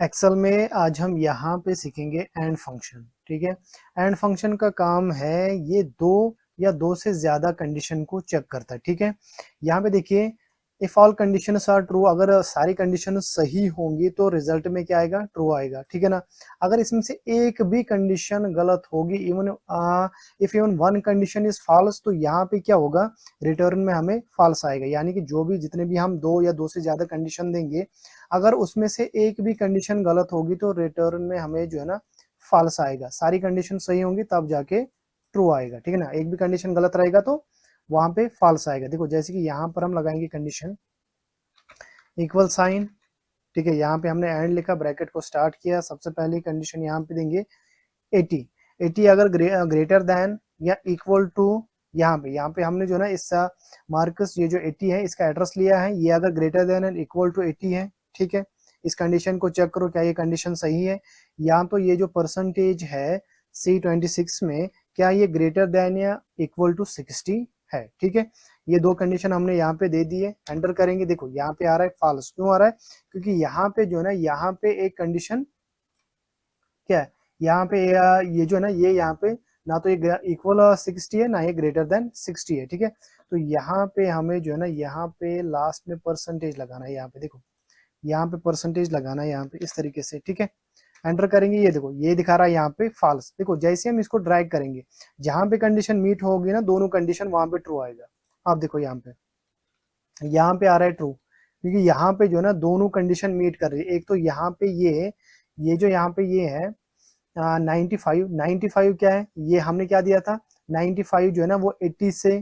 Excel में आज हम यहाँ पे सीखेंगे एंड फंक्शन। ठीक है, एंड फंक्शन का काम है ये दो या दो से ज्यादा कंडीशन को चेक करता है। ठीक है, यहाँ पे देखिए if all conditions are true, अगर सारी कंडीशन सही होंगी तो रिजल्ट में क्या आएगा, ट्रू आएगा। ठीक है ना, अगर इसमें से एक भी कंडीशन गलत होगी, even if even one condition is false, तो यहाँ पे क्या होगा, रिटर्न में हमें फॉल्स आएगा। यानी कि जो भी जितने भी हम दो या दो से ज्यादा कंडीशन देंगे, अगर उसमें से एक भी कंडीशन गलत होगी तो रिटर्न में हमें जो है ना फॉल्स आएगा। सारी कंडीशन सही होंगी तब जाके ट्रू आएगा। ठीक है ना, एक भी कंडीशन गलत रहेगा तो वहां पे फॉल्स आएगा। देखो जैसे कि यहाँ पर हम लगाएंगे कंडीशन इक्वल साइन। ठीक है, यहाँ पे हमने एंड लिखा, ब्रैकेट को स्टार्ट किया, सबसे पहली कंडीशन यहाँ पे देंगे 80। 80 अगर ग्रेटर देन या इक्वल टू, यहाँ पे हमने जो ना इस मार्कस, ये जो 80 है इसका एड्रेस लिया है, ये अगर greater than and equal to 80 है। ठीक है, इस कंडीशन को चेक करो क्या ये कंडीशन सही है। यहाँ तो ये जो परसेंटेज है C26 में, क्या ये ग्रेटर देन या इक्वल टू 60 है। ठीक है, ये दो कंडीशन हमने यहाँ पे दे दी है। एंटर करेंगे, देखो यहाँ पे आ रहा है फॉल्स। क्यों आ रहा है, क्योंकि यहाँ पे जो है ना, यहाँ पे एक कंडीशन क्या है, यहाँ पे ये जो है ना, ये यहाँ पे ना तो ये इक्वल 60 है ना ये ग्रेटर देन 60 है। ठीक है, तो यहाँ पे हमें जो है ना, यहाँ पे लास्ट में परसेंटेज लगाना है। यहाँ पे देखो, यहाँ पे परसेंटेज लगाना है यहाँ पे इस तरीके से। ठीक है, एंटर करेंगे, ये देखो ये दिखा रहा है यहाँ पे फॉल्स। देखो जैसे हम इसको ड्रैग करेंगे, जहां पे कंडीशन मीट होगी ना, दोनों कंडीशन वहां पे ट्रू आएगा। आप देखो यहाँ पे आ रहा है ट्रू, क्योंकि यहाँ पे जो है ना दोनों कंडीशन मीट कर रही है। एक तो यहाँ पे ये जो यहाँ पे ये है 95 क्या है, ये हमने क्या दिया था, 95 जो है ना वो 80 से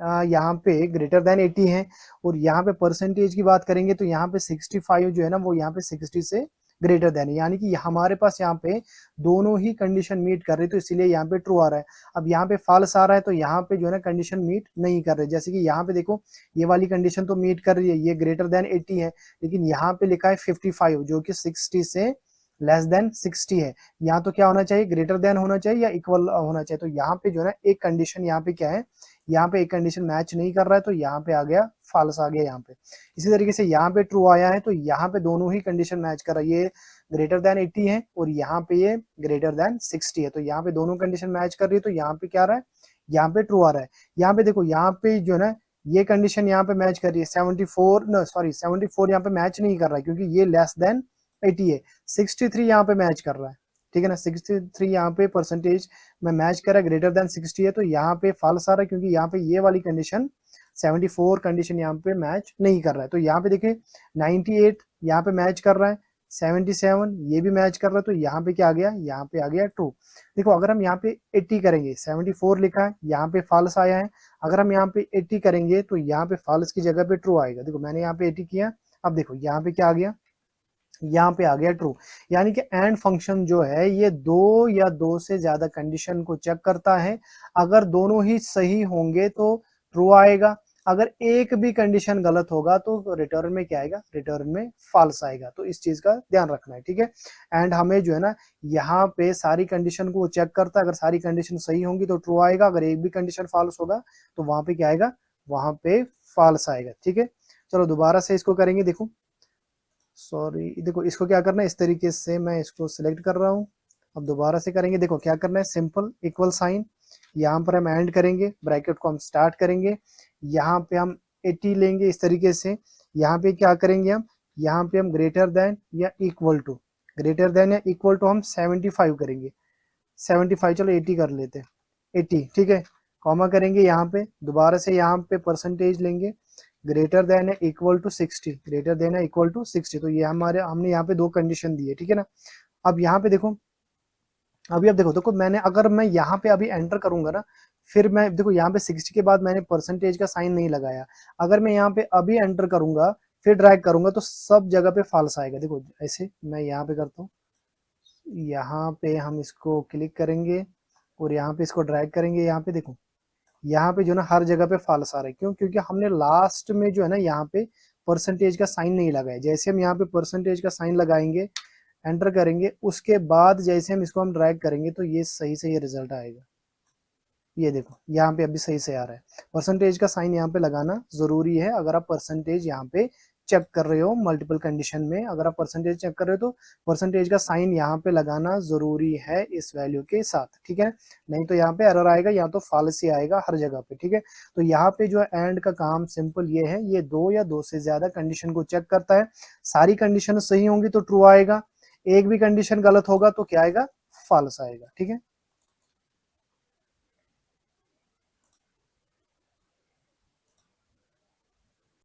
यहाँ पे ग्रेटर देन 80 है। और यहाँ पे परसेंटेज की बात करेंगे तो यहाँ पे 65 जो है ना वो यहाँ पे 60 से ग्रेटर देन है। यानी कि हमारे पास यहाँ पे दोनों ही कंडीशन मीट कर रही है, तो इसीलिए यहाँ पे ट्रू आ रहा है। अब यहाँ पे फॉल्स आ रहा है तो यहाँ पे जो है ना कंडीशन मीट नहीं कर रही। जैसे कि यहाँ पे देखो, ये वाली कंडीशन तो मीट कर रही है, ये ग्रेटर देन 80 है, लेकिन यहाँ पे लिखा है 55 जो कि 60 से लेस देन 60 है। यहाँ तो क्या होना चाहिए, ग्रेटर देन होना चाहिए या इक्वल होना चाहिए। तो यहाँ पे जो है ना एक कंडीशन यहाँ पे क्या है, यहाँ पे एक कंडीशन मैच नहीं कर रहा है, तो यहाँ पे आ गया फॉल्स आ गया यहाँ पे। इसी तरीके से यहाँ पे ट्रू आया है, तो यहाँ पे दोनों ही कंडीशन मैच कर रहा है। ये ग्रेटर देन 80 है और यहाँ पे ये ग्रेटर देन 60 है, तो यहाँ पे दोनों कंडीशन मैच कर रही है, तो यहाँ पे क्या आ रहा है, यहाँ पे ट्रू आ रहा है। यहाँ पे देखो, यहाँ पे जो है ना ये कंडीशन यहाँ पे मैच कर रही है 74, no सॉरी 74 यहाँ पे मैच नहीं कर रहा है, क्योंकि ये लेस देन 80 है। 63 यहाँ पे मैच कर रहा है। ठीक है ना, 63 यहाँ पे परसेंटेज में मैच कर रहा है, ग्रेटर देन 60 है, तो यहाँ पे फॉल्स आ रहा है, क्योंकि यहाँ पे ये वाली कंडीशन 74 कंडीशन यहाँ पे मैच नहीं कर रहा है। तो यहाँ पे देखिए 98 यहाँ पे मैच कर रहा है, 77 ये भी मैच कर रहा है, तो यहाँ पे क्या आ गया, यहाँ पे आ गया ट्रू। देखो अगर हम यहाँ पे 80 करेंगे, 74 लिखा है, यहाँ पे फॉल्स आया है, अगर हम यहाँ पे 80 करेंगे तो यहाँ पे फॉल्स की जगह पे ट्रू आएगा। देखो मैंने यहाँ पे 80 किया, अब देखो यहाँ पे क्या आ गया, यहाँ पे आ गया ट्रू। यानी कि एंड फंक्शन जो है ये दो या दो से ज्यादा कंडीशन को चेक करता है। अगर दोनों ही सही होंगे तो ट्रू आएगा, अगर एक भी कंडीशन गलत होगा तो रिटर्न में क्या आएगा, रिटर्न में फॉल्स आएगा। तो इस चीज का ध्यान रखना है। ठीक है, एंड हमें जो है ना यहाँ पे सारी कंडीशन को चेक करता है, अगर सारी कंडीशन सही होंगी तो ट्रू आएगा, अगर एक भी कंडीशन फॉल्स होगा तो वहां पे क्या आएगा, वहां पे फॉल्स आएगा। ठीक है, चलो दोबारा से इसको करेंगे। देखो सॉरी, देखो इसको क्या करना है, इस तरीके से मैं इसको सिलेक्ट कर रहा हूँ। अब दोबारा से करेंगे, देखो क्या करना है, सिंपल इक्वल साइन, यहाँ पर हम एंड करेंगे, ब्रैकेट को हम स्टार्ट करेंगे, यहाँ पे हम 80 लेंगे इस तरीके से। यहाँ पे क्या करेंगे हम, यहाँ पे हम ग्रेटर देन या इक्वल टू, ग्रेटर देन या इक्वल टू हम 75 करेंगे। 75, चलो 80 कर लेते हैं, 80। ठीक है, कॉमा करेंगे यहाँ पे, दोबारा से यहाँ पे परसेंटेज लेंगे, ग्रेटर देन है इक्वल टू 60, ग्रेटर देन है इक्वल टू 60। तो ये हमारे हमने यहाँ पे दो कंडीशन दी है। ठीक है ना, अब यहाँ पे देखो, अभी अब देखो देखो मैंने, अगर मैं यहाँ पे अभी एंटर करूंगा ना, फिर मैं देखो यहाँ पे 60 के बाद मैंने परसेंटेज का साइन नहीं लगाया, अगर मैं यहाँ पे अभी एंटर करूंगा फिर ड्रैग करूंगा तो सब जगह पे फॉल्स आएगा। देखो ऐसे मैं यहाँ पे करता हूँ, यहाँ पे हम इसको क्लिक करेंगे और यहाँ पे इसको ड्रैग करेंगे, यहाँ पे देखो यहाँ पे जो ना हर जगह पे फॉल्स आ रहा है। क्यों, क्योंकि हमने लास्ट में जो है ना यहाँ पे परसेंटेज का साइन नहीं लगाया। जैसे हम यहाँ पे परसेंटेज का साइन लगाएंगे, एंटर करेंगे, उसके बाद जैसे हम इसको हम ड्रैग करेंगे तो ये सही से ये रिजल्ट आएगा। ये देखो यहाँ पे अभी सही से आ रहा है। परसेंटेज का साइन यहाँ पे लगाना जरूरी है अगर आप परसेंटेज यहाँ पे चेक कर रहे हो मल्टीपल कंडीशन में, अगर आप परसेंटेज चेक कर रहे हो तो परसेंटेज का साइन यहाँ पे लगाना जरूरी है इस वैल्यू के साथ, ठीक है। नहीं तो यहाँ पे एरर आएगा या तो फॉल्स ही आएगा हर जगह पे, ठीक है। तो यहाँ पे जो है एंड का काम सिंपल ये है, ये दो या दो से ज्यादा कंडीशन को चेक करता है, सारी कंडीशन सही होंगी तो ट्रू आएगा, एक भी कंडीशन गलत होगा तो क्या आएगा, फॉल्स आएगा, ठीक है।